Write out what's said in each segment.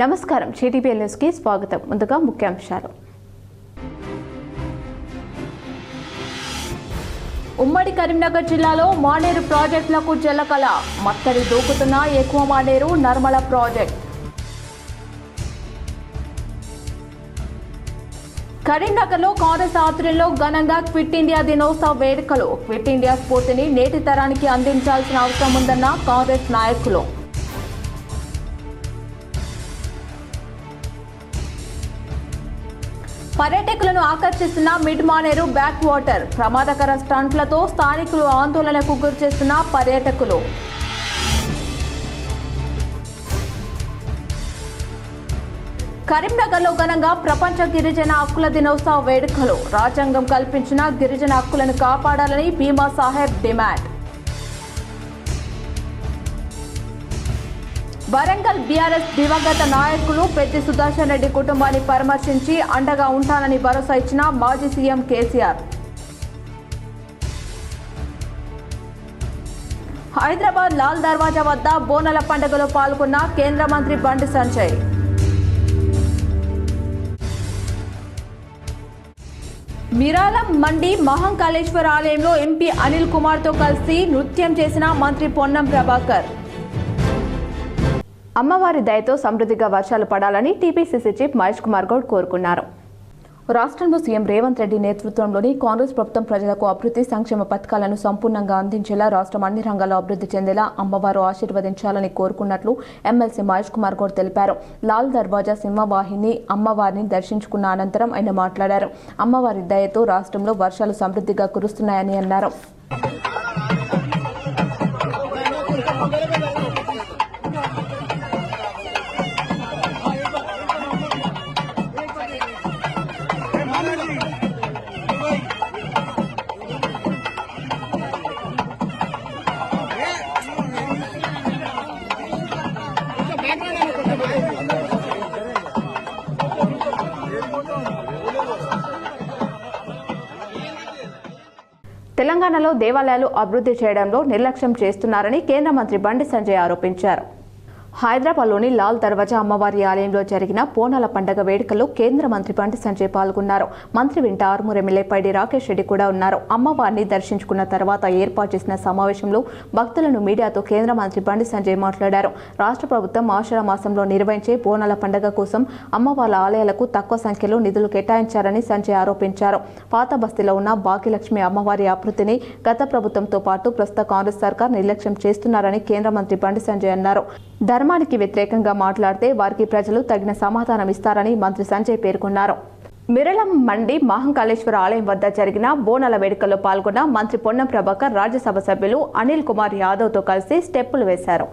నమస్కారం GTPL news కి స్వాగతం. ముందుగా ముఖ్యాంశాలు. ఉమ్మడి కరీంనగర్ జిల్లాలో మానేరు ప్రాజెక్టులకు జలకళ. మత్తడి దూకుతున్న ఎక్కువ మానేరు నర్మల ప్రాజెక్ట్. కరీంనగర్లో కాంగ్రెస్ ఆధ్వర్యంలో ఘనంగా క్విట్ ఇండియా దినోత్సవ వేడుకలు. క్విట్ ఇండియా స్ఫూర్తిని నేటి తరానికి అందించాల్సిన అవసరం ఉందన్న కాంగ్రెస్ నాయకులు. పర్యాటకులను ఆకర్షిస్తున్న మిడ్ మానేరు బ్యాక్ వాటర్. ప్రమాదకర స్టంట్లతో స్థానికులు ఆందోళనకు గురిచేస్తున్న పర్యాటకులు. కరీంనగర్లో ఘనంగా ప్రపంచ గిరిజన హక్కుల దినోత్సవ వేడుకలు. రాజ్యాంగం కల్పించిన గిరిజన హక్కులను కాపాడాలని భీమా సాహెబ్ డిమాండ్. వరంగల్ బీఆర్ఎస్ దివంగత నాయకులు పెద్ది సుదర్శన్ రెడ్డి కుటుంబాన్ని పరామర్శించి అండగా ఉంటానని భరోసా ఇచ్చిన మాజీ సీఎం కేసీఆర్. హైదరాబాద్ లాల్ దర్వాజా వద్ద బోనాల పండుగలో పాల్గొన్న కేంద్ర మంత్రి బండి సంజయ్. మిరాలం మండి మహంకాళేశ్వర ఆలయంలో ఎంపీ అనిల్ కుమార్తో కలిసి నృత్యం చేసిన మంత్రి పొన్నం ప్రభాకర్. అమ్మవారి దయతో సమృద్ధిగా వర్షాలు పడాలని టీపీసీసీ చీఫ్ మహేష్ కుమార్ గౌడ్ కోరుకున్నారు. రాష్ట్రంలో సీఎం రేవంత్ రెడ్డి నేతృత్వంలోని కాంగ్రెస్ ప్రభుత్వం ప్రజలకు అభివృద్ధి సంక్షేమ పథకాలను సంపూర్ణంగా అందించేలా రాష్ట్రం అన్ని రంగాల్లో అభివృద్ధి చెందేలా అమ్మవారు ఆశీర్వదించాలని కోరుకున్నట్లు ఎమ్మెల్సీ మహేష్ కుమార్ గౌడ్ తెలిపారు. లాల్ దర్వాజా సింహవాహిని అమ్మవారిని దర్శించుకున్న అనంతరం ఆయన మాట్లాడారు. అమ్మవారి దయతో రాష్ట్రంలో వర్షాలు సమృద్ధిగా కురుస్తున్నాయని అన్నారు. తెలంగాణలో దేవాలయాలు అభివృద్ధి చేయడంలో నిర్లక్ష్యం చేస్తున్నారని కేంద్ర మంత్రి బండి సంజయ్ ఆరోపించారు. హైదరాబాద్లోని లాల్ దర్వాజా అమ్మవారి ఆలయంలో జరిగిన బోనాల పండుగ వేడుకల్లో కేంద్ర మంత్రి బండి సంజయ్ పాల్గొన్నారు. మంత్రి వెంట ఆర్మూర్ ఎమ్మెల్యే పైడి రాకేష్ రెడ్డి కూడా ఉన్నారు. అమ్మవారిని దర్శించుకున్న తర్వాత ఏర్పాటు చేసిన సమావేశంలో భక్తులను మీడియాతో కేంద్ర మంత్రి బండి సంజయ్ మాట్లాడారు. రాష్ట్ర ప్రభుత్వం ఆషాఢ మాసంలో నిర్వహించే బోనాల పండుగ కోసం అమ్మవార్ల ఆలయాలకు తక్కువ సంఖ్యలో నిధులు కేటాయించారని సంజయ్ ఆరోపించారు. పాత బస్తీలో ఉన్న భాగ్యలక్ష్మి అమ్మవారి అభివృద్ధిని గత ప్రభుత్వంతో పాటు ప్రస్తుత కాంగ్రెస్ సర్కార్ నిర్లక్ష్యం చేస్తున్నారని కేంద్ర మంత్రి బండి సంజయ్ అన్నారు. ధర్మానికి వ్యతిరేకంగా మాట్లాడితే వారికి ప్రజలు తగిన సమాధానం ఇస్తారని మంత్రి సంజయ్ పేర్కొన్నారు. మిరళం మండి మహంకాళేశ్వర ఆలయం వద్ద జరిగిన బోనాల వేడుకల్లో పాల్గొన్న మంత్రి పొన్నం ప్రభాకర్ రాజ్యసభ సభ్యులు అనిల్ కుమార్ యాదవ్తో కలిసి స్టెప్పులు వేశారు.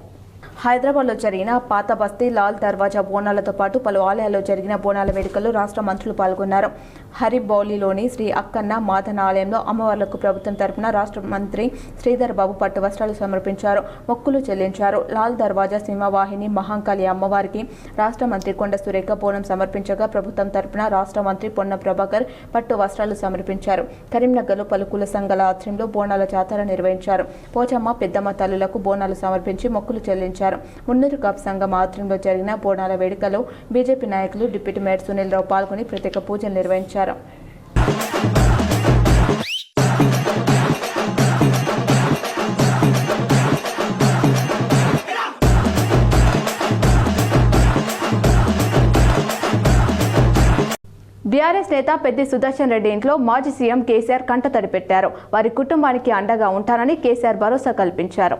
హైదరాబాద్లో జరిగిన పాత బస్తీ లాల్ దర్వాజా బోనాలతో పాటు పలు ఆలయాల్లో జరిగిన బోనాల వేడుకల్లో రాష్ట్ర మంత్రులు పాల్గొన్నారు. హరిబౌలిలోని శ్రీ అక్కన్న మాతన ఆలయంలో అమ్మవార్లకు ప్రభుత్వం తరపున రాష్ట్ర మంత్రి శ్రీధర్ బాబు పట్టు వస్త్రాలు సమర్పించారు, మొక్కులు చెల్లించారు. లాల్ దర్వాజా సింహవాహిని మహంకాళి అమ్మవారికి రాష్ట్ర మంత్రి కొండ సురేఖ బోనం సమర్పించగా ప్రభుత్వం తరపున రాష్ట్ర మంత్రి పొన్న ప్రభాకర్ పట్టు వస్త్రాలు సమర్పించారు. కరీంనగర్లో పలు కుల సంఘాల ఆధ్వర్యంలో బోనాల జాతర నిర్వహించారు. పోచమ్మ పెద్దమ్మ తల్లులకు బోనాలు సమర్పించి మొక్కులు చెల్లించారు. మున్నూరు కాపు సంఘం ఆధ్వర్యంలో జరిగిన బోనాల వేడుకలో బీజేపీ నాయకులు డిప్యూటీ మేయర్ సునీల్ రావు పాల్గొని ప్రత్యేక పూజలు నిర్వహించారు. బీఆర్ఎస్ నేత పెద్ది సుదర్శన్ రెడ్డి ఇంట్లో మాజీ సీఎం కేసీఆర్ కంటతడి పెట్టారు. వారి కుటుంబానికి అండగా ఉంటానని కేసీఆర్ భరోసా కల్పించారు.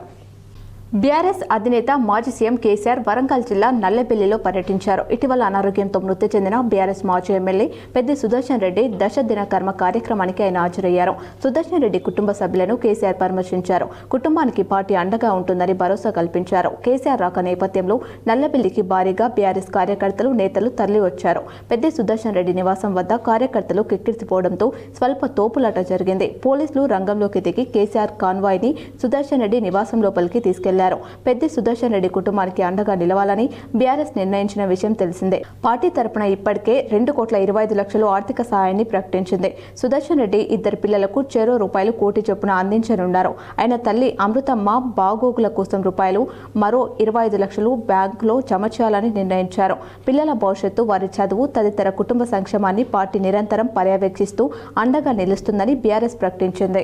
బీఆర్ఎస్ అధినేత మాజీ సీఎం కేసీఆర్ వరంగల్ జిల్లా నల్లెబెల్లిలో పర్యటించారు. ఇటీవల అనారోగ్యంతో మృతి చెందిన బీఆర్ఎస్ మాజీ ఎమ్మెల్యే పెద్ది సుదర్శన్ రెడ్డి దశదిన కర్మ కార్యక్రమానికి ఆయన హాజరయ్యారు. సుదర్శన్ రెడ్డి కుటుంబ సభ్యులను కేసీఆర్ పరామర్శించారు. కుటుంబానికి పార్టీ అండగా ఉంటుందని భరోసా కల్పించారు. కేసీఆర్ రాక నేపథ్యంలో నల్లెబెల్లికి భారీగా బీఆర్ఎస్ కార్యకర్తలు నేతలు తరలివచ్చారు. పెద్ది సుదర్శన్ రెడ్డి నివాసం వద్ద కార్యకర్తలు కిక్కిరిసిపోవడంతో స్వల్ప తోపులాట జరిగింది. పోలీసులు రంగంలోకి దిగి కేసీఆర్ కాన్వాయ్ని సుదర్శన్ రెడ్డి నివాసం లోపలికి తీసుకెళ్లారు. వెళ్లారు. పెద్ది సుదర్శన్ రెడ్డి కుటుంబానికి అండగా నిలవాలని బీఆర్ఎస్ నిర్ణయించిన విషయం తెలిసిందే. పార్టీ తరపున ఇప్పటికే 2,25,00,000 ఆర్థిక సహాయాన్ని ప్రకటించింది. సుదర్శన్ రెడ్డి ఇద్దరు పిల్లలకు చెరో రూపాయలు కోటి చొప్పున అందించనున్నారు. ఆయన తల్లి అమృతమ్మ బాగోగుల కోసం రూపాయలు మరో 25 లక్షలు బ్యాంకులో జమ చేయాలని నిర్ణయించారు. పిల్లల భవిష్యత్తు, వారి చదువు తదితర కుటుంబ సంక్షేమాన్ని పార్టీ నిరంతరం పర్యవేక్షిస్తూ అండగా నిలుస్తుందని బీఆర్ఎస్ ప్రకటించింది.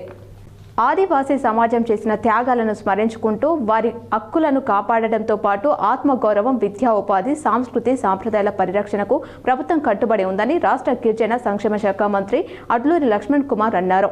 ఆదివాసీ సమాజం చేసిన త్యాగాలను స్మరించుకుంటూ వారి హక్కులను కాపాడడంతో పాటు ఆత్మగౌరవం, విద్యా, ఉపాధి, సంస్కృతి, సాంప్రదాయాల పరిరక్షణకు ప్రభుత్వం కట్టుబడి ఉందని రాష్ట్ర గిరిజన సంక్షేమ శాఖ మంత్రి అడ్లూరి లక్ష్మణ్ కుమార్ అన్నారు.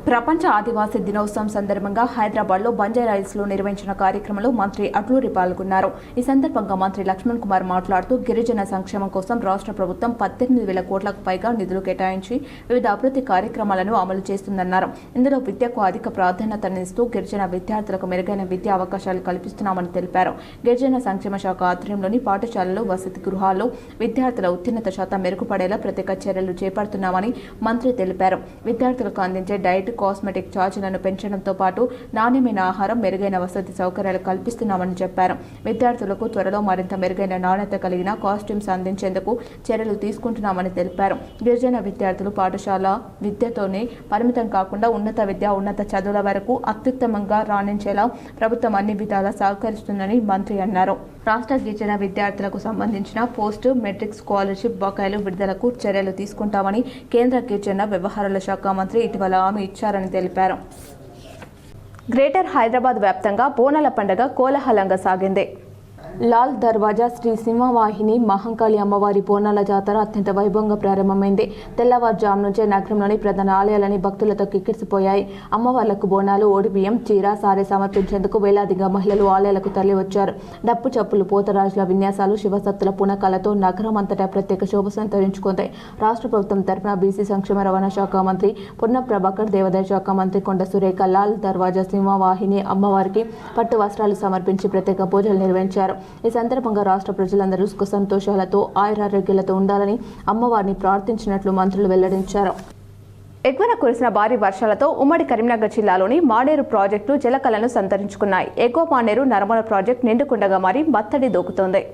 ప్రపంచ ఆదివాసీ దినోత్సవం సందర్భంగా హైదరాబాద్లో బంజారాహిల్స్లో నిర్వహించిన కార్యక్రమంలో మంత్రి అడ్లూరి పాల్గొన్నారు. ఈ సందర్భంగా మంత్రి లక్ష్మణ్ కుమార్ మాట్లాడుతూ గిరిజన సంక్షేమం కోసం రాష్ట్ర ప్రభుత్వం 18,000 కోట్లకు పైగా నిధులు కేటాయించి వివిధ అభివృద్ధి కార్యక్రమాలను అమలు చేస్తుందన్నారు. ఇందులో విద్యకు అధిక ప్రాధాన్యతనిస్తూ గిరిజన విద్యార్థులకు మెరుగైన విద్యా అవకాశాలు కల్పిస్తున్నామని తెలిపారు. గిరిజన సంక్షేమ శాఖ ఆధ్వర్యంలోని పాఠశాలలు, వసతి గృహాల్లో విద్యార్థుల ఉత్తీర్ణత శాతం మెరుగుపడేలా ప్రత్యేక చర్యలు చేపడుతున్నామని మంత్రి తెలిపారు. విద్యార్థులకు అందించే డైట్, కాస్మెటిక్ ఛార్జీలను పెంచడంతో పాటు నాణ్యమైన ఆహారం, మెరుగైన వసతి సౌకర్యాలు కల్పిస్తున్నామని చెప్పారు. విద్యార్థులకు త్వరలో మరింత మెరుగైన నాణ్యత కలిగిన కాస్ట్యూమ్స్ అందించేందుకు చర్యలు తీసుకుంటున్నామని తెలిపారు. గిరిజన విద్యార్థులు పాఠశాల విద్యతోనే పరిమితం కాకుండా ఉన్నత విద్య, ఉన్నత చదువుల వరకు అత్యుత్తమంగా రాణించేలా ప్రభుత్వం అన్ని విధాలా సహకరిస్తుందని మంత్రి అన్నారు. రాష్ట్ర గిరిజన విద్యార్థులకు సంబంధించిన పోస్ట్ మెట్రిక్ స్కాలర్షిప్ బకాయిలు విడుదలకు చర్యలు తీసుకుంటామని కేంద్ర గిరిజన వ్యవహారాల శాఖ మంత్రి ఇటీవల హామీ ఇచ్చారని తెలిపారు. గ్రేటర్ హైదరాబాద్ వ్యాప్తంగా బోనాల పండుగ కోలాహలంగా సాగింది. లాల్ దర్వాజా శ్రీ సింహవాహిని మహంకాళి అమ్మవారి బోనాల జాతర అత్యంత వైభవంగా ప్రారంభమైంది. తెల్లవారుజాము నుంచే నగరంలోని ప్రధాన ఆలయాలని భక్తులతో కిక్కిరిసిపోయాయి. అమ్మవార్లకు బోనాలు, ఓడిబియ్యం, చీర, సారె సమర్పించేందుకు వేలాదిగా మహిళలు ఆలయాలకు తరలివచ్చారు. డప్పు చప్పులు, పోతరాజుల విన్యాసాలు, శివసత్తుల పునకాలతో నగరం అంతటా ప్రత్యేక శోభ సంతరించుకుంది. రాష్ట్ర ప్రభుత్వం తరపున బీసీ సంక్షేమ రవాణా శాఖ మంత్రి పొన్నం ప్రభాకర్, దేవాదాయ శాఖ మంత్రి కొండ సురేఖ లాల్ దర్వాజా సింహవాహిని అమ్మవారికి పట్టు వస్త్రాలు సమర్పించి ప్రత్యేక పూజలు నిర్వహించారు. ఈ సందర్భంగా రాష్ట్ర ప్రజలందరూ సుఖ సంతోషాలతో, ఆయురారోగ్యాలతో ఉండాలని అమ్మవారిని ప్రార్థించినట్లు మంత్రులు వెల్లడించారు. ఎగువన కురిసిన భారీ వర్షాలతో ఉమ్మడి కరీంనగర్ జిల్లాలోని మానేరు ప్రాజెక్టు జలకళను సంతరించుకున్నాయి. ఎగువ మానేరు నర్మల ప్రాజెక్టు నిండుకుండగా మారి మత్తడి దూకుతోంది.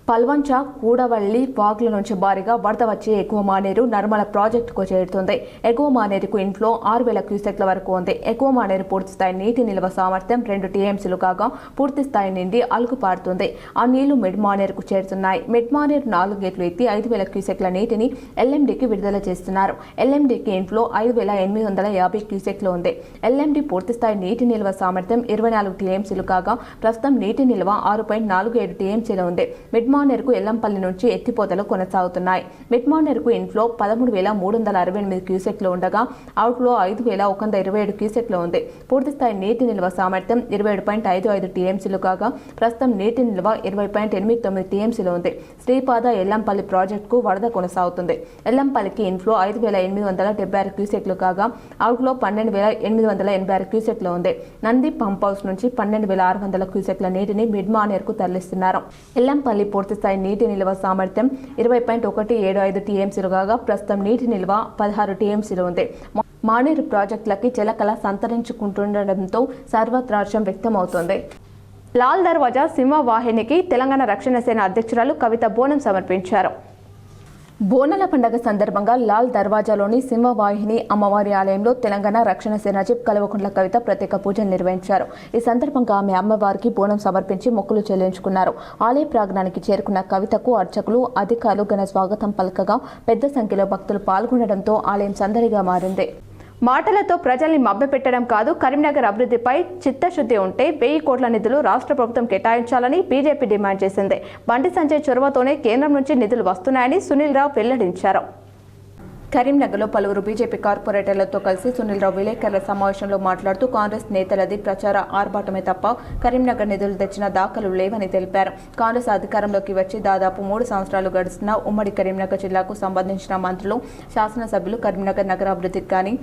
పల్వంచ, కూడవల్లి వాగుల నుంచి భారీగా వరద వచ్చి ఎగువ మానేరు నర్మల ప్రాజెక్టుకు చేరుతుంది. ఎగువ మానేరుకు ఇన్ఫ్లో 6,000 క్యూసెక్ల వరకు ఉంది. ఎగువ మానేరు పూర్తిస్థాయి నీటి నిల్వ సామర్థ్యం 2 టీఎంసీలు కాగా పూర్తిస్థాయి నిండి అలుగు పారుతుంది. ఆ నీళ్లు మిడ్ మానేరుకు చేరుతున్నాయి. మిడ్ మానేరు 4 గేట్లు ఎత్తి 5,000 క్యూసెక్ల నీటిని ఎల్ఎండికి విడుదల చేస్తున్నారు. ఎల్ఎండికి ఇన్ఫ్లో 5,850 క్యూసెక్లు ఉంది. ఎల్ఎండి పూర్తిస్థాయి నీటి నిల్వ సామర్థ్యం 24 టీఎంసీలు కాగా ప్రస్తుతం నీటి నిల్వ 6.47 టీఎంసీలు ఉంది. మిడ్మానేరుకు ఎల్లంపల్లి నుంచి ఎత్తిపోతలు కొనసాగుతున్నాయి. మిడ్మానేరుకు ఇన్ఫ్లో 13,368 క్యూసెక్లు ఉండగా అవుట్ఫ్లో 5,127 క్యూసెక్లు ఉంది. పూర్తిస్థాయి నీటి నిల్వ సామర్థ్యం 27.55 టీఎంసీలు కాగా ప్రస్తుతం నీటి నిల్వ 20.89 టీఎంసీలు ఉంది. శ్రీపాద ఎల్లంపల్లి ప్రాజెక్టుకు వరద కొనసాగుతుంది. ఎల్లంపల్లికి ఇన్ఫ్లో 5,876 క్యూసెక్లు కాగా అవుట్ఫ్లో 12,886 క్యూసెక్లు ఉంది. నంది పంప్ హౌస్ నుంచి 12,600 క్యూసెక్ల నీటిని మిడ్మానేరుకు తరలిస్తున్నారు. ఎల్లంపల్లి పూర్తిస్థాయి నీటి నిల్వ సామర్థ్యం 20.175 టీఎంసీలు కాగా ప్రస్తుతం నీటి నిల్వ 16 టీఎంసీలు ఉంది. మానేరు ప్రాజెక్టులకి జలకళ సంతరించుకుంటుండటంతో సర్వత్రా హర్షం వ్యక్తమవుతోంది. లాల్ దర్వాజా సింహవాహినికి తెలంగాణ రక్షణ సేన అధ్యక్షురాలు కవిత బోనం సమర్పించారు. బోనాల పండుగ సందర్భంగా లాల్ దర్వాజాలోని సింహవాహిని అమ్మవారి ఆలయంలో తెలంగాణ రక్షణ సేన చీఫ్ కల్వకుంట్ల కవిత ప్రత్యేక పూజలు నిర్వహించారు. ఈ సందర్భంగా ఆమె అమ్మవారికి బోనం సమర్పించి మొక్కులు చెల్లించుకున్నారు. ఆలయ ప్రాంగణానికి చేరుకున్న కవితకు అర్చకులు, అధికారులు ఘన స్వాగతం పలకగా పెద్ద సంఖ్యలో భక్తులు పాల్గొనడంతో ఆలయం సందడిగా మారింది. మాటలతో ప్రజల్ని మభ్యపెట్టడం కాదు, కరీంనగర్ అభివృద్ధిపై చిత్తశుద్ధి ఉంటే 1000 కోట్ల నిధులు రాష్ట్ర ప్రభుత్వం కేటాయించాలని బీజేపీ డిమాండ్ చేసింది. బండి సంజయ్ చొరవతోనే కేంద్రం నుంచి నిధులు వస్తున్నాయని సునీల్ రావు వెల్లడించారు. కరీంనగర్లో పలువురు బీజేపీ కార్పొరేటర్లతో కలిసి సునీల్ రావు విలేకరుల సమావేశంలో మాట్లాడుతూ కాంగ్రెస్ నేతలది ప్రచార ఆర్భాటమే తప్ప కరీంనగర్ నిధులు తెచ్చిన దాఖలు లేవని తెలిపారు. కాంగ్రెస్ అధికారంలోకి వచ్చి దాదాపు 3 సంవత్సరాలు గడుస్తున్న ఉమ్మడి కరీంనగర్ జిల్లాకు సంబంధించిన మంత్రులు, శాసనసభ్యులు కరీంనగర్ నగర అభివృద్ధికి కానీ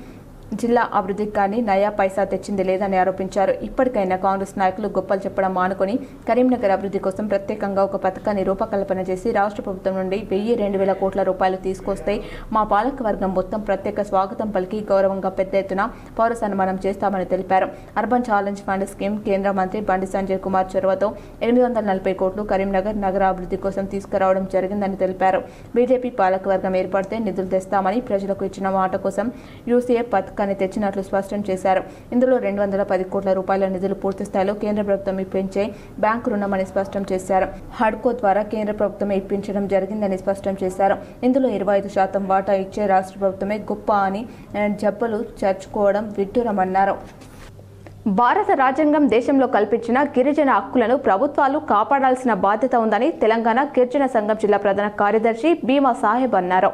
జిల్లా అభివృద్ధికి కానీ నయా పైసా తెచ్చింది లేదని ఆరోపించారు. ఇప్పటికైనా కాంగ్రెస్ నాయకులు గొప్పలు చెప్పడం మానుకొని కరీంనగర్ అభివృద్ధి కోసం ప్రత్యేకంగా ఒక పథకాన్ని రూపకల్పన చేసి రాష్ట్ర ప్రభుత్వం నుండి 1,000-2,000 కోట్ల రూపాయలు తీసుకొస్తే మా పాలకవర్గం మొత్తం ప్రత్యేక స్వాగతం పలికి గౌరవంగా పెద్ద ఎత్తున పౌర సన్మానం చేస్తామని తెలిపారు. అర్బన్ ఛాలెంజ్ ఫండ్ స్కీమ్ కేంద్ర మంత్రి బండి సంజయ్ కుమార్ చొరవతో 840 కోట్లు కరీంనగర్ నగర అభివృద్ధి కోసం తీసుకురావడం జరిగిందని తెలిపారు. బీజేపీ పాలకవర్గం ఏర్పడితే నిధులు తెస్తామని ప్రజలకు ఇచ్చిన మాట కోసం యూసీఏ పథకాన్ని తెచ్చినట్లు స్పష్టం చేశారు. ఇందులో 210 కోట్ల రూపాయల నిధులు పూర్తి స్థాయిలో కేంద్ర ప్రభుత్వం ఇప్పించే బ్యాంకు రుణమని స్పష్టం చేశారు. హడ్కో ద్వారా కేంద్ర ప్రభుత్వమే ఇప్పించడం జరిగిందని స్పష్టం చేశారు. ఇందులో 25% వాటా ఇచ్చే రాష్ట్ర ప్రభుత్వమే గొప్ప అని జబ్బలు చర్చుకోవడం విడ్డూరమన్నారు. భారత రాజ్యాంగం దేశంలో కల్పించిన గిరిజన హక్కులను ప్రభుత్వాలు కాపాడాల్సిన బాధ్యత ఉందని తెలంగాణ గిరిజన సంఘం జిల్లా ప్రధాన కార్యదర్శి భీమా సాహెబ్ అన్నారు.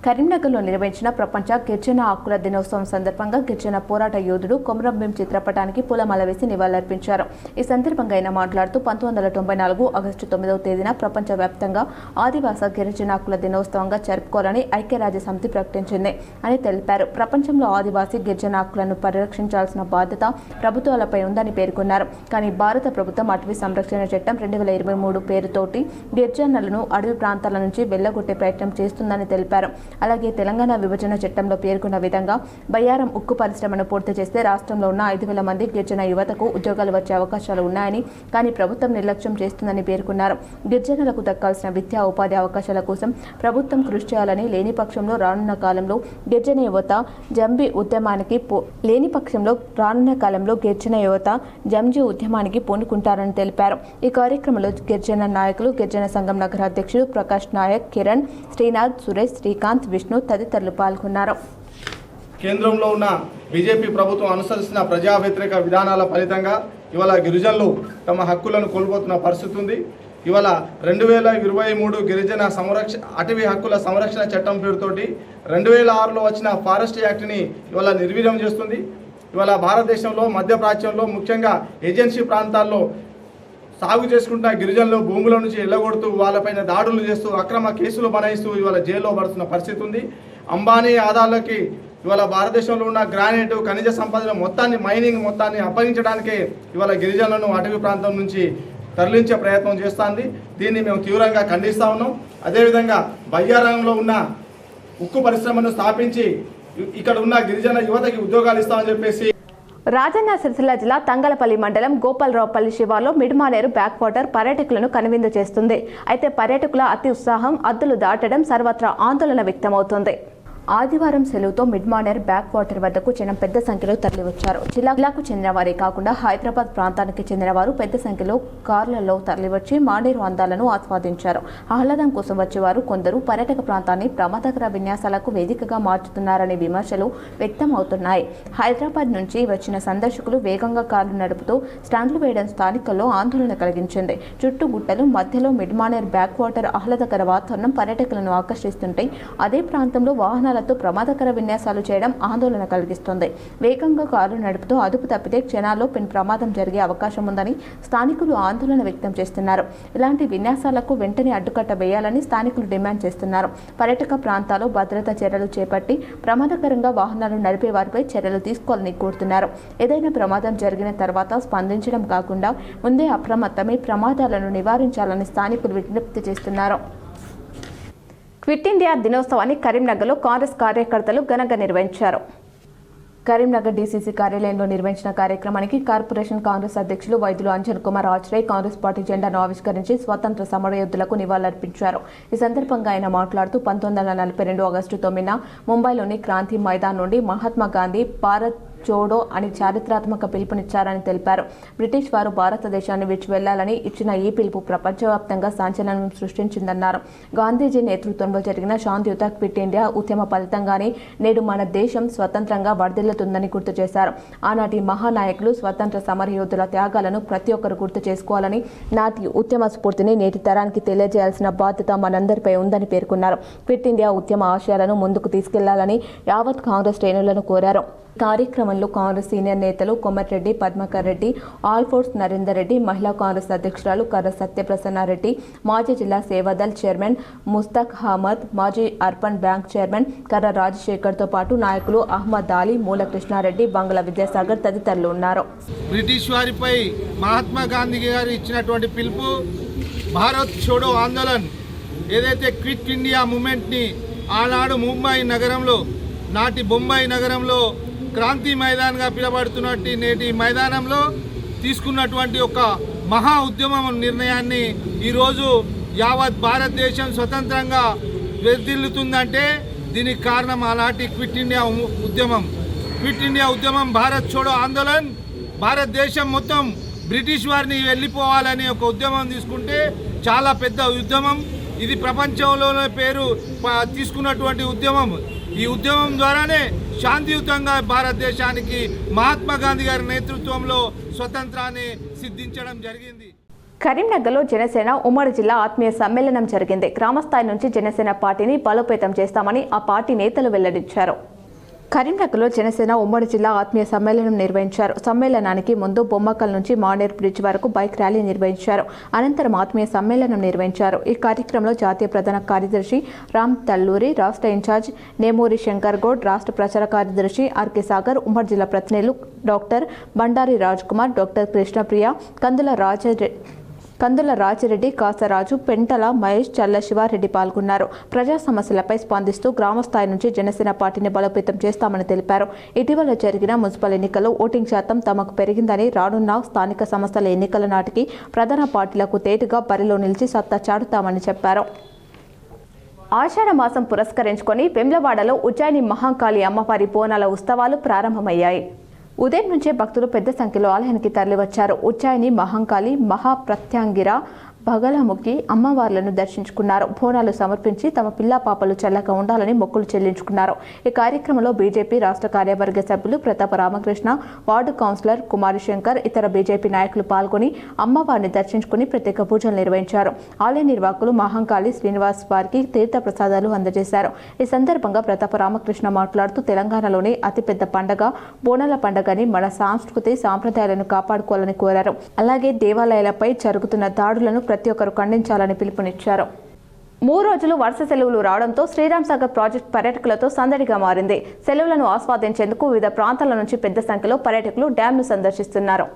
కరీంనగర్లో నిర్వహించిన ప్రపంచ గిరిజన హక్కుల దినోత్సవం సందర్భంగా గిరిజన పోరాట యోధుడు కొమరం భీం చిత్రపటానికి పూలమాల వేసి నివాళులర్పించారు. ఈ సందర్భంగా ఆయన మాట్లాడుతూ 1994 ఆగస్టు 9వ తేదీన ప్రపంచవ్యాప్తంగా ఆదివాసీ గిరిజన హక్కుల దినోత్సవంగా జరుపుకోవాలని ఐక్యరాజ్య సమితి ప్రకటించింది అని తెలిపారు. ప్రపంచంలో ఆదివాసీ గిరిజన హక్కులను పరిరక్షించాల్సిన బాధ్యత ప్రభుత్వాలపై ఉందని పేర్కొన్నారు. కానీ భారత ప్రభుత్వం అటవీ సంరక్షణ చట్టం 2023 పేరుతోటి గిరిజనులను అడవి ప్రాంతాల నుంచి వెళ్లగొట్టే ప్రయత్నం చేస్తుందని తెలిపారు. అలాగే తెలంగాణ విభజన చట్టంలో పేర్కొన్న విధంగా బయ్యారం ఉక్కు పరిశ్రమను పూర్తి చేస్తే రాష్ట్రంలో ఉన్న 5,000 మంది గిరిజన యువతకు ఉద్యోగాలు వచ్చే అవకాశాలు ఉన్నాయని, కానీ ప్రభుత్వం నిర్లక్ష్యం చేస్తుందని పేర్కొన్నారు. గిరిజనులకు దక్కాల్సిన విద్యా ఉపాధి అవకాశాల కోసం ప్రభుత్వం కృషి చేయాలని, లేని పక్షంలో రానున్న కాలంలో గిరిజన యువత జంజీ ఉద్యమానికి పూనుకుంటారని తెలిపారు. ఈ కార్యక్రమంలో గిరిజన నాయకులు, గిరిజన సంఘం నగర అధ్యక్షుడు ప్రకాష్ నాయక్, కిరణ్, శ్రీనాథ్, సురేష్, శ్రీకాంత్, విష్ణు తదితరులు పాల్గొన్నారు. కేంద్రంలో ఉన్న బీజేపీ ప్రభుత్వం అనుసరిస్తున్న ప్రజా వ్యతిరేక విధానాల ఫలితంగా ఇవాళ గిరిజనులు తమ హక్కులను కోల్పోతున్న పరిస్థితి ఉంది. ఇవాళ 2023 గిరిజన అటవీ హక్కుల సంరక్షణ చట్టం పేరుతోటి 2006లో వచ్చిన ఫారెస్ట్ యాక్ట్ని ఇవాళ నిర్వీర్యం చేస్తుంది. ఇవాళ భారతదేశంలో మధ్యప్రాచ్యంలో ముఖ్యంగా ఏజెన్సీ ప్రాంతాల్లో సాగు చేసుకుంటున్న గిరిజనులు భూముల నుంచి ఎల్లగొడుతూ వాళ్ళపైన దాడులు చేస్తూ అక్రమ కేసులు బనాయిస్తూ ఇవాళ జైల్లో పడుతున్న పరిస్థితి ఉంది. అంబానీ ఆదాలకి ఇవాళ భారతదేశంలో ఉన్న గ్రానైట్ ఖనిజ సంపదన మైనింగ్ మొత్తాన్ని అప్పగించడానికే ఇవాళ గిరిజనులను అటవీ ప్రాంతం నుంచి తరలించే ప్రయత్నం చేస్తుంది. దీన్ని మేము తీవ్రంగా ఖండిస్తూ ఉన్నాం. అదేవిధంగా బయ్యారంలో ఉన్న ఉక్కు పరిశ్రమను స్థాపించి ఇక్కడ ఉన్న గిరిజన యువతకి ఉద్యోగాలు ఇస్తామని చెప్పేసి రాజన్న సిరిసిల్ల జిల్లా తంగలపల్లి మండలం గోపాలరావుపల్లి శివార్లో మిడ్మానేరు బ్యాక్ వాటర్ పర్యాటకులను కనువిందు చేస్తుంది. అయితే పర్యాటకుల అతి ఉత్సాహం అద్దులు దాటడం సర్వత్రా ఆందోళన వ్యక్తమవుతుంది. ఆదివారం సెలవుతో మిడ్మానేర్ బ్యాక్ వాటర్ వద్దకు జనం పెద్ద సంఖ్యలో తరలివచ్చారు. జిల్లాకు చెందిన వారే కాకుండా హైదరాబాద్ ప్రాంతానికి చెందిన వారు పెద్ద సంఖ్యలో కార్లలో తరలివచ్చి మానేరు అందాలను ఆస్వాదించారు. ఆహ్లాదం కోసం వచ్చేవారు కొందరు పర్యాటక ప్రాంతాన్ని ప్రమాదకర విన్యాసాలకు వేదికగా మార్చుతున్నారనే విమర్శలు వ్యక్తమవుతున్నాయి. హైదరాబాద్ నుంచి వచ్చిన సందర్శకులు వేగంగా కార్లు నడుపుతూ స్టాండ్లు వేయడం స్థానికుల్లో ఆందోళన కలిగించింది. చుట్టుగుట్టలు మధ్యలో మిడ్మానేర్ బ్యాక్ వాటర్ ఆహ్లాదకర వాతావరణం పర్యాటకులను ఆకర్షిస్తుంటే అదే ప్రాంతంలో వాహనాల ప్రమాదకర విన్యాసాలు చేయడం ఆందోళన కలిగిస్తుంది. వేగంగా కారు నడుపుతూ అదుపు తప్పితే క్షణాల్లో ప్రమాదం జరిగే అవకాశం ఉందని స్థానికులు ఆందోళన వ్యక్తం చేస్తున్నారు. ఇలాంటి విన్యాసాలకు వెంటనే అడ్డుకట్ట వేయాలని స్థానికులు డిమాండ్ చేస్తున్నారు. పర్యాటక ప్రాంతాల్లో భద్రతా చర్యలు చేపట్టి ప్రమాదకరంగా వాహనాలు నడిపే వారిపై చర్యలు తీసుకోవాలని కోరుతున్నారు. ఏదైనా ప్రమాదం జరిగిన తర్వాత స్పందించడం కాకుండా ముందే అప్రమత్తమై ప్రమాదాలను నివారించాలని స్థానికులు విజ్ఞప్తి చేస్తున్నారు. క్విట్ ఇండియా దినోత్సవాన్ని కరీంనగర్లో కాంగ్రెస్ కార్యకర్తలు ఘనంగా నిర్వహించారు. కరీంనగర్ డీసీసీ కార్యాలయంలో నిర్వహించిన కార్యక్రమానికి కార్పొరేషన్ కాంగ్రెస్ అధ్యక్షులు వైద్యులు అంజన్ కుమార్ ఆచార్య కాంగ్రెస్ పార్టీ జెండాను ఆవిష్కరించి స్వాతంత్ర సమరయోధులకు నివాళులర్పించారు. ఈ సందర్భంగా ఆయన మాట్లాడుతూ 1942 ఆగస్టు 9న ముంబైలోని క్రాంతి మైదాన్ నుండి మహాత్మా గాంధీ భారత్ చోడో అని చారిత్రాత్మక పిలుపునిచ్చారని తెలిపారు. బ్రిటిష్ వారు భారతదేశాన్ని విడిచి వెళ్లాలని ఇచ్చిన ఈ పిలుపు ప్రపంచవ్యాప్తంగా సంచలనం సృష్టించిందన్నారు. గాంధీజీ నేతృత్వంలో జరిగిన శాంతియుత క్విట్ ఇండియా ఉద్యమ ఫలితంగానే నేడు మన దేశం స్వతంత్రంగా వర్ధిల్లుతుందని గుర్తు చేశారు. ఆనాటి మహానాయకులు స్వతంత్ర సమరయోధుల త్యాగాలను ప్రతి ఒక్కరు గుర్తు చేసుకోవాలని, నాటి ఉద్యమ స్ఫూర్తిని నేటి తరానికి తెలియజేయాల్సిన బాధ్యత మనందరిపై ఉందని పేర్కొన్నారు. క్విట్ ఇండియా ఉద్యమ ఆశయాలను ముందుకు తీసుకెళ్లాలని యావత్ కాంగ్రెస్ శ్రేణులను కోరారు. కార్యక్రమంలో కాంగ్రెస్ సీనియర్ నేతలు కొమర్రెడ్డి, పద్మకర్ రెడ్డి, ఆల్ఫోర్స్ నరేందర్ రెడ్డి, మహిళా కాంగ్రెస్ అధ్యక్షురాలు కర్ర సత్యప్రసన్నారెడ్డి, మాజీ జిల్లా సేవాదల్ చైర్మన్ ముస్తాక్ అహ్మద్, మాజీ అర్బన్ బ్యాంక్ చైర్మన్ కర్ర రాజశేఖర్తో పాటు నాయకులు అహ్మద్ అలీ, మూల కృష్ణారెడ్డి, బంగ్లా విద్యాసాగర్ తదితరులు ఉన్నారు. బ్రిటిష్ వారిపై మహాత్మా గాంధీ గారు ఇచ్చినటువంటి పిలుపు భారత్ చోడో ఆందోళన్ ఏదైతే క్విట్ ఇండియా మూమెంట్ని ఆనాడు ముంబై నగరంలో, నాటి బొంబాయి నగరంలో క్రాంతి మైదాన్గా పిలువబడుతున్నట్టు నేటి మైదానంలో తీసుకున్నటువంటి ఒక మహా ఉద్యమం నిర్ణయాన్ని ఈరోజు యావత్ భారతదేశం స్వతంత్రంగా వెదిల్లుతుందంటే దీనికి కారణం ఆనాటి క్విట్ ఇండియా ఉద్యమం. క్విట్ ఇండియా ఉద్యమం, భారత్ చోడో ఆందోళన్ భారతదేశం మొత్తం బ్రిటిష్ వారిని వెళ్ళిపోవాలని ఒక ఉద్యమం తీసుకుంటే చాలా పెద్ద ఉద్యమం ఇది. ప్రపంచంలోనే పేరు తీసుకున్నటువంటి ఉద్యమం. ఈ ఉద్యమం ద్వారానే శాంతియుతంగా భారతదేశానికి మహాత్మా గాంధీ గారి నేతృత్వంలో స్వతంత్రాన్ని సిద్ధించడం జరిగింది. కరీంనగర్లో జనసేన ఉమ్మడి జిల్లా ఆత్మీయ సమ్మేళనం జరిగింది. గ్రామస్థాయి నుంచి జనసేన పార్టీని బలోపేతం చేస్తామని ఆ పార్టీ నేతలు వెల్లడించారు. కరీంనగర్లో జనసేన ఉమ్మడి జిల్లా ఆత్మీయ సమ్మేళనం నిర్వహించారు. సమ్మేళనానికి ముందు బొమ్మకల్ నుంచి మానేర్ బ్రిడ్జ్ వరకు బైక్ ర్యాలీ నిర్వహించారు. అనంతరం ఆత్మీయ సమ్మేళనం నిర్వహించారు. ఈ కార్యక్రమంలో జాతీయ ప్రధాన కార్యదర్శి రామ్ తల్లూరి, రాష్ట్ర ఇన్ఛార్జ్ నేమూరి శంకర్ గౌడ్, రాష్ట్ర ప్రచార కార్యదర్శి ఆర్కే సాగర్, ఉమ్మడి జిల్లా ప్రతినిధులు డాక్టర్ బండారి రాజ్ కుమార్, డాక్టర్ కృష్ణప్రియ, కందుల రాజిరెడ్డి, కాసరాజు, పెంటల మహేష్, చల్ల శివారెడ్డి పాల్గొన్నారు. ప్రజా సమస్యలపై స్పందిస్తూ గ్రామస్థాయి నుంచి జనసేన పార్టీని బలోపేతం చేస్తామని తెలిపారు. ఇటీవల జరిగిన మున్సిపల్ ఎన్నికల్లో ఓటింగ్ శాతం తమకు పెరిగిందని, రానున్న స్థానిక సంస్థల ఎన్నికల నాటికి ప్రధాన పార్టీలకు తేటుగా బరిలో నిలిచి సత్తా చాటుతామని చెప్పారు. ఆషాఢ మాసం పురస్కరించుకొని వేములవాడలో ఉజ్జయిని మహంకాళి అమ్మవారి బోనాల ఉత్సవాలు ప్రారంభమయ్యాయి. ఉదయం నుంచే భక్తులు పెద్ద సంఖ్యలో ఆలయానికి తరలివచ్చారు. ఉజ్జయిని మహంకాళి, మహాప్రత్యంగిర, బగలముఖి అమ్మవార్లను దర్శించుకున్నారు. బోనాలు సమర్పించి తమ పిల్లా పాపలు చల్లగా ఉండాలని మొక్కులు చెల్లించుకున్నారు. ఈ కార్యక్రమంలో బీజేపీ రాష్ట్ర కార్యవర్గ సభ్యులు ప్రతాప రామకృష్ణ, వార్డు కౌన్సిలర్ కుమారి శంకర్, ఇతర బీజేపీ నాయకులు పాల్గొని అమ్మవారిని దర్శించుకుని ప్రత్యేక పూజలు నిర్వహించారు. ఆలయ నిర్వాహకులు మహంకాళి శ్రీనివాస్ వారికి తీర్థ ప్రసాదాలు అందజేశారు. ఈ సందర్భంగా ప్రతాప రామకృష్ణ మాట్లాడుతూ తెలంగాణలోని అతిపెద్ద పండగ బోనాల పండుగని మన సంస్కృతి సాంప్రదాయాలను కాపాడుకోవాలని కోరారు. అలాగే దేవాలయాలపై జరుగుతున్న దాడులను ప్రతి ఒక్కరు ఖండించాలని పిలుపునిచ్చారు. 3 రోజులు వరుస సెలవులు రావడంతో శ్రీరామ్ సాగర్ ప్రాజెక్టు పర్యాటకులతో సందడిగా మారింది. సెలవులను ఆస్వాదించేందుకు వివిధ ప్రాంతాల నుంచి పెద్ద సంఖ్యలో పర్యాటకులు డ్యాంను సందర్శిస్తున్నారు.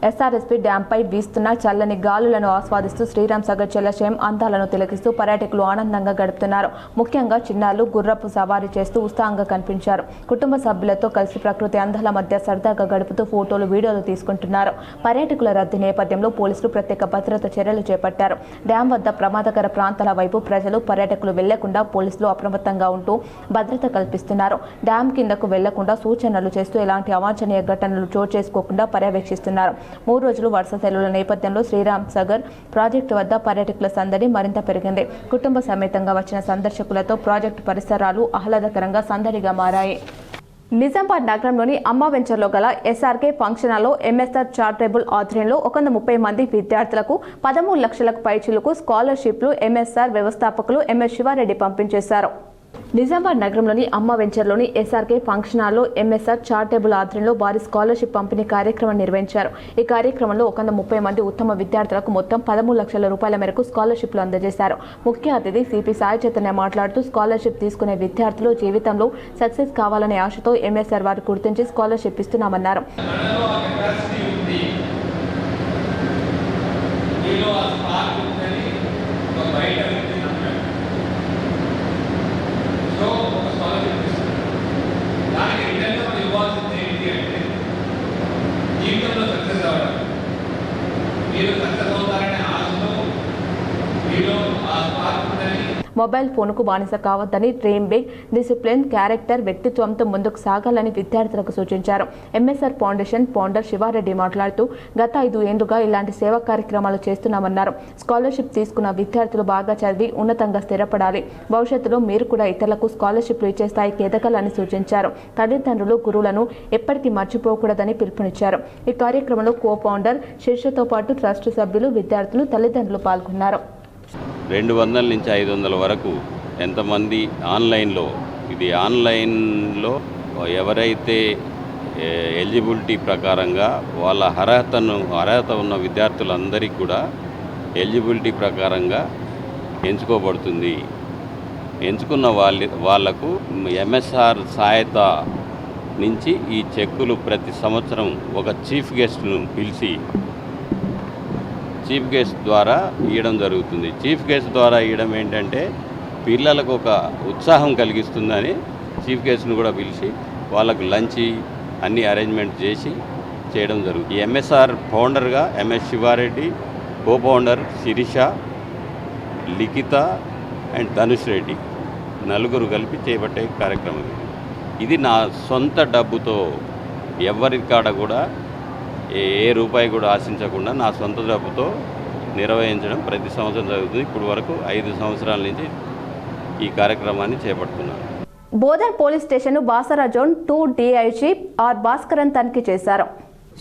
ఎస్ఆర్ఎస్పీ డ్యాంపై వీస్తున్న చల్లని గాలులను ఆస్వాదిస్తూ శ్రీరామ్ సాగర్ జలాశయం అందాలను తిలకిస్తూ పర్యాటకులు ఆనందంగా గడుపుతున్నారు. ముఖ్యంగా చిన్నారులు గుర్రపు సవారీ చేస్తూ ఉత్సాహంగా కనిపించారు. కుటుంబ సభ్యులతో కలిసి ప్రకృతి అందాల మధ్య సరదాగా గడుపుతూ ఫోటోలు, వీడియోలు తీసుకుంటున్నారు. పర్యాటకుల రద్దీ నేపథ్యంలో పోలీసులు ప్రత్యేక భద్రత చర్యలు చేపట్టారు. డ్యాం వద్ద ప్రమాదకర ప్రాంతాల వైపు ప్రజలు, పర్యాటకులు వెళ్లకుండా పోలీసులు అప్రమత్తంగా ఉంటూ భద్రత కల్పిస్తున్నారు. డ్యాం కిందకు వెళ్లకుండా సూచనలు చేస్తూ ఎలాంటి అవాంఛనీయ ఘటనలు చోటు చేసుకోకుండా పర్యవేక్షిస్తున్నారు. 3 రోజులు వరుస సెలవుల నేపథ్యంలో శ్రీరామ్ సాగర్ ప్రాజెక్టు వద్ద పర్యాటకుల సందడి మరింత పెరిగింది. కుటుంబ సమేతంగా వచ్చిన సందర్శకులతో ప్రాజెక్టు పరిసరాలు ఆహ్లాదకరంగా సందడిగా మారాయి. నిజామాబాద్ నగరంలోని అమ్మ వెంచర్లో గల ఎస్ఆర్కే ఫంక్షన్ హాల్లో ఎంఎస్ఆర్ చారిటబుల్ ఆధ్వర్యంలో 130 మంది విద్యార్థులకు 13 లక్షలకు పైచిలకు స్కాలర్షిప్లు ఎంఎస్ఆర్ వ్యవస్థాపకులు ఎంఎస్ శివారెడ్డి పంపించేశారు. నిజామాబాద్ నగరంలోని అమ్మ వెంచర్లోని ఎస్ఆర్కే ఫంక్షన్ హాల్లో ఎంఎస్ఆర్ చారిటబుల్ ఆధ్వర్యంలో భారీ స్కాలర్షిప్ పంపిణీ కార్యక్రమం నిర్వహించారు. ఈ కార్యక్రమంలో 130 మంది ఉత్తమ విద్యార్థులకు మొత్తం 13 లక్షల రూపాయల మేరకు స్కాలర్షిప్లు అందజేశారు. ముఖ్య అతిథి సిపి సాయి చైతన్య మాట్లాడుతూ స్కాలర్షిప్ తీసుకునే విద్యార్థులు జీవితంలో సక్సెస్ కావాలనే ఆశతో ఎంఎస్ఆర్ వారు గుర్తించి స్కాలర్షిప్ ఇస్తున్నామన్నారు. జీవితంలో సక్సెస్ అవ్వడం, మీరు సక్సెస్ అవుతారనే ఆశతో మీలో ఆ స్పార్క్ ఉందని, మొబైల్ ఫోన్కు బానిస కావద్దని, డ్రీమ్ బిగ్, డిసిప్లిన్, క్యారెక్టర్, వ్యక్తిత్వంతో ముందుకు సాగాలని విద్యార్థులకు సూచించారు. ఎంఎస్ఆర్ ఫౌండేషన్ ఫౌండర్ శివారెడ్డి మాట్లాడుతూ గత 5 ఏళ్లుగా ఇలాంటి సేవా కార్యక్రమాలు చేస్తున్నామన్నారు. స్కాలర్షిప్ తీసుకున్న విద్యార్థులు బాగా చదివి ఉన్నతంగా స్థిరపడాలి. భవిష్యత్తులో మీరు కూడా ఇతరులకు స్కాలర్షిప్లు ఇచ్చే స్థాయికి ఎదగాలని సూచించారు. తల్లిదండ్రులు, గురువులను ఎప్పటికీ మర్చిపోకూడదని పిలుపునిచ్చారు. ఈ కార్యక్రమంలో కో ఫౌండర్ శీర్షతో పాటు ట్రస్ట్ సభ్యులు, విద్యార్థులు, తల్లిదండ్రులు పాల్గొన్నారు. 200 నుంచి 500 వరకు ఎంతమంది ఆన్లైన్లో, ఇది ఆన్లైన్లో ఎవరైతే ఎలిజిబిలిటీ ప్రకారంగా వాళ్ళ అర్హత ఉన్న విద్యార్థులందరికీ కూడా ఎలిజిబిలిటీ ప్రకారంగా ఎంచుకోబడుతుంది. ఎంచుకున్న వాళ్లకు ఎంఎస్ఆర్ సహాయత నుంచి ఈ చెక్కులు ప్రతి సంవత్సరం ఒక చీఫ్ గెస్ట్ను పిలిచి చీఫ్ గెస్ట్ ద్వారా ఇవ్వడం జరుగుతుంది. చీఫ్ గెస్ట్ ద్వారా ఇవ్వడం ఏంటంటే పిల్లలకు ఒక ఉత్సాహం కలిగిస్తుందని చీఫ్ గెస్ట్ను కూడా పిలిచి వాళ్ళకు లంచ్ అన్ని అరేంజ్మెంట్ చేసి చేయడం జరుగుతుంది. ఈ ఎంఎస్ఆర్ ఫౌండర్గా MS Shivareddy, co founder Sirisha, Likhitha and Dhanush Reddy నలుగురు కలిపి చేపట్టే కార్యక్రమం. ఇది నా సొంత డబ్బుతో ఎవరి కాడ కూడా ఏ రూపాయి కూడా ఆశించకుండా నా సొంత డబ్బుతో నిర్వహించడం ప్రతి సంవత్సరం జరుగుతుంది. ఇప్పుడు వరకు 5 సంవత్సరాల నుంచి ఈ కార్యక్రమాన్ని చేపడుతున్నాను. Bodhan police station Basara zone 2 DIG R Bhaskaran తనిఖీ చేశారు.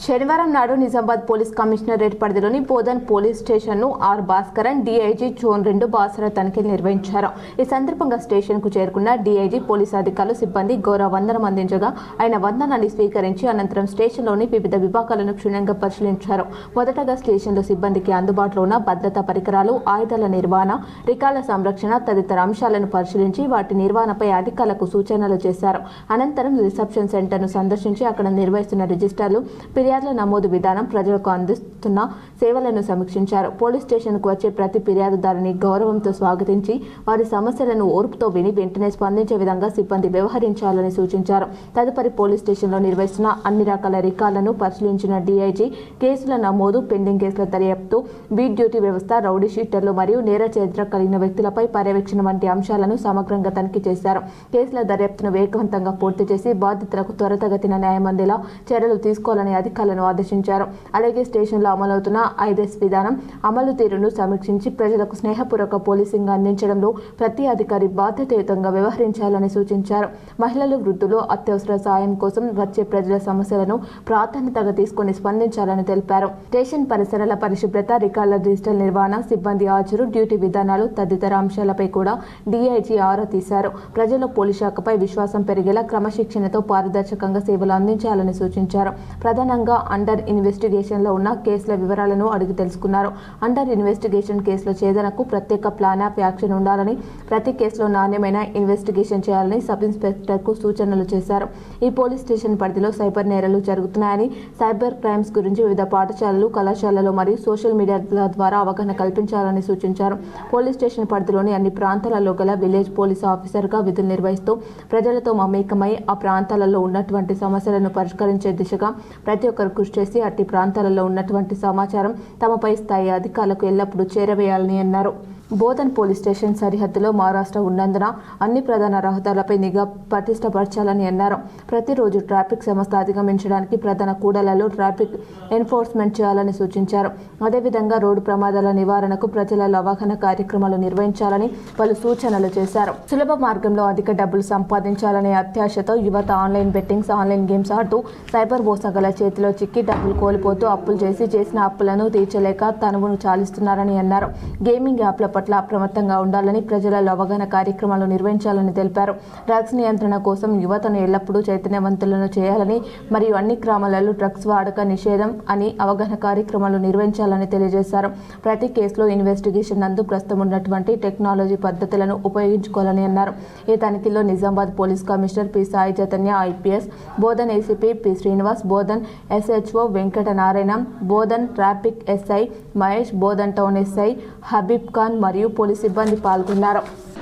శనివారం నాడు నిజామాబాద్ పోలీస్ కమిషనరేట్ పరిధిలోని బోధన్ పోలీస్ స్టేషన్ను R Bhaskaran DIG zone 2 Basara తనిఖీలు నిర్వహించారు. ఈ సందర్భంగా స్టేషన్కు చేరుకున్న DIG పోలీసు అధికారులు సిబ్బంది గౌరవ వందనం అందించగా ఆయన వందనాన్ని స్వీకరించి అనంతరం స్టేషన్లోని వివిధ విభాగాలను క్షుణ్ణంగా పరిశీలించారు. మొదటగా స్టేషన్లో సిబ్బందికి అందుబాటులో ఉన్న భద్రతా పరికరాలు, ఆయుధాల నిర్వహణ, రికార్డుల సంరక్షణ తదితర అంశాలను పరిశీలించి వాటి నిర్వహణపై అధికారులకు సూచనలు చేశారు. అనంతరం రిసెప్షన్ సెంటర్ను సందర్శించి అక్కడ నిర్వహిస్తున్న రిజిస్టర్లు, ఫిర్యాదుల నమోదు విధానం, ప్రజలకు అందిస్తున్న సేవలను సమీక్షించారు. పోలీస్ స్టేషన్కు వచ్చే ప్రతి ఫిర్యాదుదారుని గౌరవంతో స్వాగతించి వారి సమస్యలను ఓర్పుతో విని వెంటనే స్పందించే విధంగా సిబ్బంది వ్యవహరించాలని సూచించారు. తదుపరి పోలీస్ స్టేషన్లో నిర్వహిస్తున్న అన్ని రకాల రికార్డులను పరిశీలించిన DIG కేసుల నమోదు, పెండింగ్ కేసుల దర్యాప్తు, బీట్ డ్యూటీ వ్యవస్థ, రౌడీ షీటర్లు మరియు నేర చరిత్ర కలిగిన వ్యక్తులపై పర్యవేక్షణ వంటి అంశాలను సమగ్రంగా తనిఖీ చేశారు. కేసుల దర్యాప్తును వేగవంతంగా పూర్తి చేసి బాధితులకు త్వరితగతిన న్యాయం అందేలా చర్యలు తీసుకోవాలని అధికారులను ఆదేశించారు. అలాగే స్టేషన్లో అమలవుతున్న 5S విధానం అమలు తీరును సమీక్షించి ప్రజలకు స్నేహపూర్వక పోలీసింగ్ అందించడంలో ప్రతి అధికారి బాధ్యతాయుతంగా వ్యవహరించాలని సూచించారు. మహిళలు, వృద్ధులు అత్యవసర సాయం కోసం వచ్చే ప్రజల సమస్యలను ప్రాధాన్యతగా తీసుకుని స్పందించాలని తెలిపారు. స్టేషన్ పరిసరాల పరిశుభ్రత, రికార్డుల డిజిటల్ నిర్వహణ, సిబ్బంది హాజరు, డ్యూటీ విధానాలు తదితర అంశాలపై కూడా DIG ఆరా తీశారు. ప్రజల్లో పోలీస్ శాఖపై విశ్వాసం పెరిగేలా క్రమశిక్షణతో పారదర్శకంగా సేవలు అందించాలని సూచించారు. ప్రధానంగా అండర్ ఇన్వెస్టిగేషన్లో ఉన్న కేసుల వివరాలను అడిగి తెలుసుకున్నారు. అండర్ ఇన్వెస్టిగేషన్ కేసుల ఛేదనకు ప్రత్యేక ప్లాన్ ఆఫ్ యాక్షన్ ఉండాలని, ప్రతి కేసులో నాణ్యమైన ఇన్వెస్టిగేషన్ చేయాలని సబ్ ఇన్స్పెక్టర్కు సూచనలు చేశారు. ఈ పోలీస్ స్టేషన్ పరిధిలో సైబర్ నేరాలు జరుగుతున్నాయని, సైబర్ క్రైమ్స్ గురించి వివిధ పాఠశాలలు, కళాశాలలు మరియు సోషల్ మీడియా ద్వారా అవగాహన కల్పించాలని సూచించారు. పోలీస్ స్టేషన్ పరిధిలోని అన్ని ప్రాంతాలలో గల విలేజ్ పోలీస్ ఆఫీసర్గా విధులు నిర్వహిస్తూ ప్రజలతో మమేకమై ఆ ప్రాంతాలలో ఉన్నటువంటి సమస్యలను పరిష్కరించే దిశగా ప్రతి ఒక్కరు కృషి చేసి అట్టి ప్రాంతాలలో ఉన్నటువంటి సమాచారం తమపై స్థాయి అధికారులకు ఎల్లప్పుడూ చేరవేయాలని అన్నారు. బోధన్ పోలీస్ స్టేషన్ సరిహద్దులో మహారాష్ట్ర ఉన్నందున అన్ని ప్రధాన రహదారులపై నిఘా పటిష్టపరచాలని అన్నారు. ప్రతిరోజు ట్రాఫిక్ సమస్య అధిగమించడానికి ప్రధాన కూడళ్లలో ట్రాఫిక్ ఎన్ఫోర్స్మెంట్ చేయాలని సూచించారు. అదేవిధంగా రోడ్డు ప్రమాదాల నివారణకు ప్రజలలో అవగాహన కార్యక్రమాలు నిర్వహించాలని పలు సూచనలు చేశారు. సులభ మార్గంలో అధిక డబ్బులు సంపాదించాలనే అత్యాశతో యువత ఆన్లైన్ బెట్టింగ్స్, ఆన్లైన్ గేమ్స్ ఆడుతూ సైబర్ మోసగాళ్ల చేతిలో చిక్కి డబ్బులు కోల్పోతూ అప్పులు చేసిన అప్పులను తీర్చలేక తనువును చాలిస్తున్నారని అన్నారు. గేమింగ్ యాప్ల పట్ల అప్రమత్తంగా ఉండాలని, ప్రజలలో అవగాహన కార్యక్రమాలు నిర్వహించాలని తెలిపారు. డ్రగ్స్ నియంత్రణ కోసం యువతను ఎల్లప్పుడూ చైతన్యవంతులను చేయాలని మరియు అన్ని గ్రామాలలో డ్రగ్స్ వాడక నిషేధం అని అవగాహన కార్యక్రమాలు నిర్వహించాలని తెలియజేశారు. ప్రతి కేసులో ఇన్వెస్టిగేషన్ నందు ప్రస్తుతం ఉన్నటువంటి టెక్నాలజీ పద్ధతులను ఉపయోగించుకోవాలని అన్నారు. ఈ తనిఖీలో Nizamabad police commissioner P Sai Chaitanya IPS, Bodhan ACP P Srinivas, Bodhan SHO Venkata Narayana, Bodhan traffic SI Mahesh, Bodhan town SI Habib Khan మరియు పోలీస్ సిబ్బంది పాల్గొన్నారు.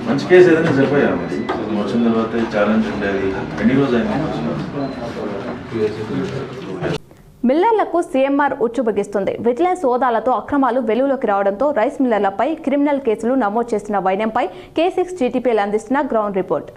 మంచి కేసు ఏదైనా చెప్పాయా? మరి వచ్చిన తర్వాత ఛాలెంజ్ ఉండేది ఎన్ని రోజులు మిల్లర్లకు CMR ఉచ్చుబిగిస్తుంది. విజిలెన్స్ హోదాలతో అక్రమాలు వెలుగులోకి రావడంతో రైస్ మిల్లర్లపై క్రిమినల్ కేసులు నమోదు చేస్తున్న వైనంపై K6 GTPL అందిస్తున్న గ్రౌండ్ రిపోర్ట్.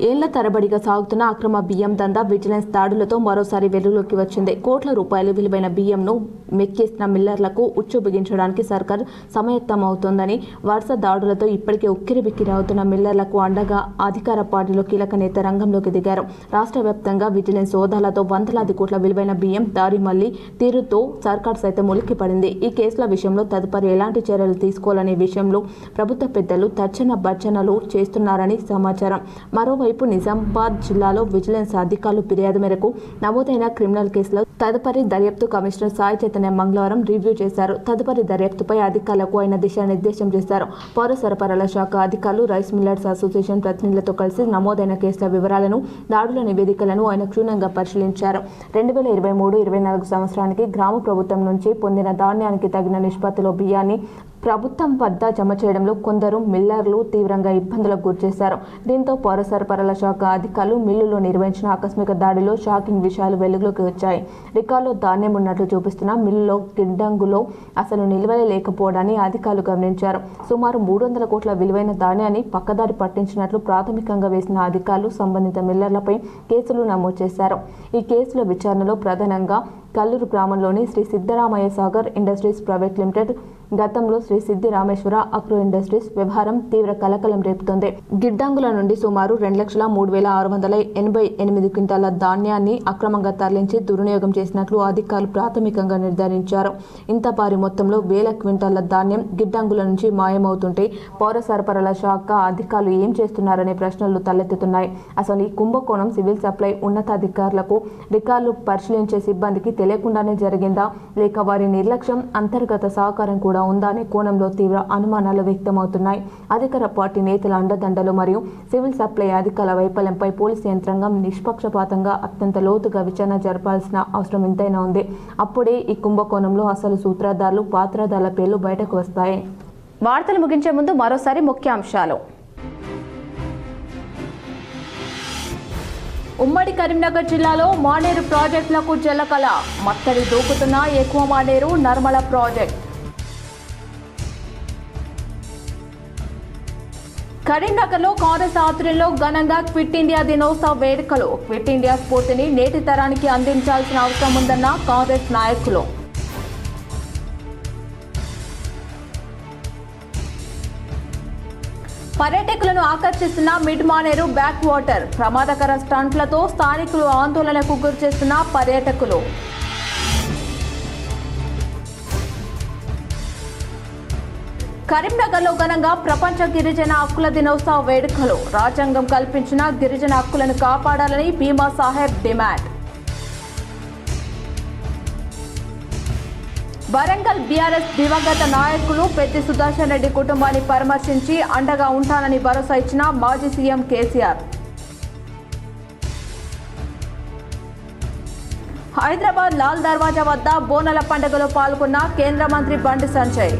ఏళ్ల తరబడిగా సాగుతున్న అక్రమ బియ్యం దందా విజిలెన్స్ దాడులతో మరోసారి వెలుగులోకి వచ్చింది. కోట్ల రూపాయల విలువైన బియ్యంను మెక్కిస్తున్న మిల్లర్లకు ఉచ్చు బిగించడానికి సర్కార్ సమాయత్తమవుతోందని, వరుస దాడులతో ఇప్పటికే ఉక్కిరిబిక్కిరవుతున్న మిల్లర్లకు అండగా అధికార పార్టీలో కీలక నేత రంగంలోకి దిగారు. రాష్ట్ర వ్యాప్తంగా విజిలెన్స్ హోదాలతో వందలాది కోట్ల విలువైన బియ్యం దారి మళ్లీ తీరుతో సర్కార్ సైతం ఉలిక్కిపడింది. ఈ కేసుల విషయంలో తదుపరి ఎలాంటి చర్యలు తీసుకోవాలనే విషయంలో ప్రభుత్వ పెద్దలు తర్చన భర్చనలు చేస్తున్నారని సమాచారం. మరోవైపు మరోవైపు నిజామాబాద్ జిల్లాలో విజిలెన్స్ అధికారులు ఫిర్యాదు మేరకు నమోదైన క్రిమినల్ కేసులో తదుపరి దర్యాప్తు కమిషనర్ సాయి చైతన్య మంగళవారం రివ్యూ చేశారు. తదుపరి దర్యాప్తుపై అధికారులకు ఆయన దిశానిర్దేశం చేశారు. పౌర సరఫరాల శాఖ అధికారులు రైస్ మిల్లర్స్ అసోసియేషన్ ప్రతినిధులతో కలిసి నమోదైన కేసుల వివరాలను, దాడుల నివేదికలను ఆయన క్షుణ్ణంగా పరిశీలించారు. 2023-24 సంవత్సరానికి గ్రామ ప్రభుత్వం నుంచి పొందిన ధాన్యానికి తగిన నిష్పత్తిలో బియ్యాన్ని ప్రభుత్వం వద్ద జమ చేయడంలో కొందరు మిల్లర్లు తీవ్రంగా ఇబ్బందులకు గురిచేశారు. దీంతో పౌర సరఫరాల శాఖ అధికారులు మిల్లులో నిర్వహించిన ఆకస్మిక దాడిలో షాకింగ్ విషయాలు వెలుగులోకి వచ్చాయి. రికార్డులో ధాన్యం ఉన్నట్లు చూపిస్తున్న మిల్లులో గిడ్డంగులో అసలు నిల్వలే లేకపోవడాన్ని అధికారులు గమనించారు. సుమారు 300 కోట్ల విలువైన ధాన్యాన్ని పక్కదారి పట్టించినట్లు ప్రాథమికంగా వేసిన అధికారులు సంబంధిత మిల్లర్లపై కేసులు నమోదు చేశారు. ఈ కేసుల విచారణలో ప్రధానంగా కల్లూరు గ్రామంలోని Shri Siddaramaiah Sagar industries private limited, గతంలో శ్రీ సిద్ధి రామేశ్వర అగ్రో ఇండస్ట్రీస్ వ్యవహారం తీవ్ర కలకలం రేపుతోంది. గిడ్డంగుల నుండి సుమారు 2,03,688 క్వింటాల ధాన్యాన్ని అక్రమంగా తరలించి దుర్వినియోగం చేసినట్లు అధికారులు ప్రాథమికంగా నిర్ధారించారు. ఇంత భారీ మొత్తంలో వేల క్వింటాల ధాన్యం గిడ్డంగుల నుంచి మాయమవుతుంటే పౌర సరఫరాల శాఖ అధికారులు ఏం చేస్తున్నారనే ప్రశ్నలు తలెత్తుతున్నాయి. అసలు ఈ కుంభకోణం సివిల్ సప్లై ఉన్నతాధికారులకు రికార్డులు పరిశీలించే సిబ్బందికి తెలియకుండానే జరిగిందా, లేక వారి నిర్లక్ష్యం, అంతర్గత సహకారం కూడా ఉందా అనే కోణంలో తీవ్ర అనుమానాలు వ్యక్తమవుతున్నాయి. అధికార పార్టీ నేతల అండదండలు మరియు సివిల్ సప్లై అధికారుల వైఫల్యంపై పోలీసు యంత్రాంగం నిష్పక్షపాతంగా అత్యంత లోతుగా విచారణ జరపాల్సిన అవసరం ఎంతైనా ఉంది. అప్పుడే ఈ కుంభకోణంలో అసలు సూత్రధారులు, పాత్రధారుల పేర్లు బయటకు వస్తాయి. వార్తలు ముగించే ముందు మరోసారి ముఖ్యాంశాలు. ఉమ్మడి కరీంనగర్ జిల్లాలో మానేరు ప్రాజెక్టులకు జలకళ, మత్తడి దూకుతున్న ఎక్కువ మానేరు నర్మల ప్రాజెక్ట్. కరీంనగర్లో కాంగ్రెస్ ఆధ్వర్యంలో ఘనంగా క్విట్ ఇండియా దినోత్సవ వేడుకలు. క్విట్ ఇండియా స్ఫూర్తిని నేటి తరానికి అందించాల్సిన అవసరం ఉందన్న కాంగ్రెస్ నాయకులు. పర్యాటకులను ఆకర్షిస్తున్న మిడ్ మానేరు బ్యాక్ వాటర్, ప్రమాదకర స్టంట్లతో స్థానికులు ఆందోళనకు గురిచేస్తున్న పర్యాటకులు. కరీంనగర్లో ఘనంగా ప్రపంచ గిరిజన హక్కుల దినోత్సవ వేడుకలు. రాజ్యాంగం కల్పించిన గిరిజన హక్కులను కాపాడాలని భీమా సాహెబ్ డిమాండ్. వరంగల్ బీఆర్ఎస్ దివంగత నాయకులు పెద్ది సుదర్శన్ రెడ్డి కుటుంబాన్ని పరామర్శించి అండగా ఉంటానని భరోసా ఇచ్చిన మాజీ సీఎం కేసీఆర్. హైదరాబాద్ లాల్ దర్వాజా వద్ద బోనాల పండుగలో పాల్గొన్న కేంద్ర మంత్రి బండి సంజయ్.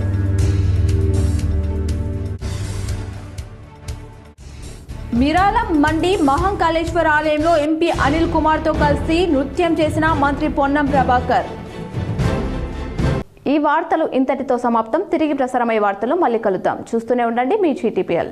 మిరాలం మండి మహంకాళేశ్వర ఆలయంలో ఎంపీ అనిల్ కుమార్తో కలిసి నృత్యం చేసిన మంత్రి పొన్నం ప్రభాకర్. ఈ వార్తలు ఇంతటితో సమాప్తం. తిరిగి ప్రసారమయ్యే వార్తలు మళ్ళీ కలుద్దాం. చూస్తూనే ఉండండి మీ GTPL.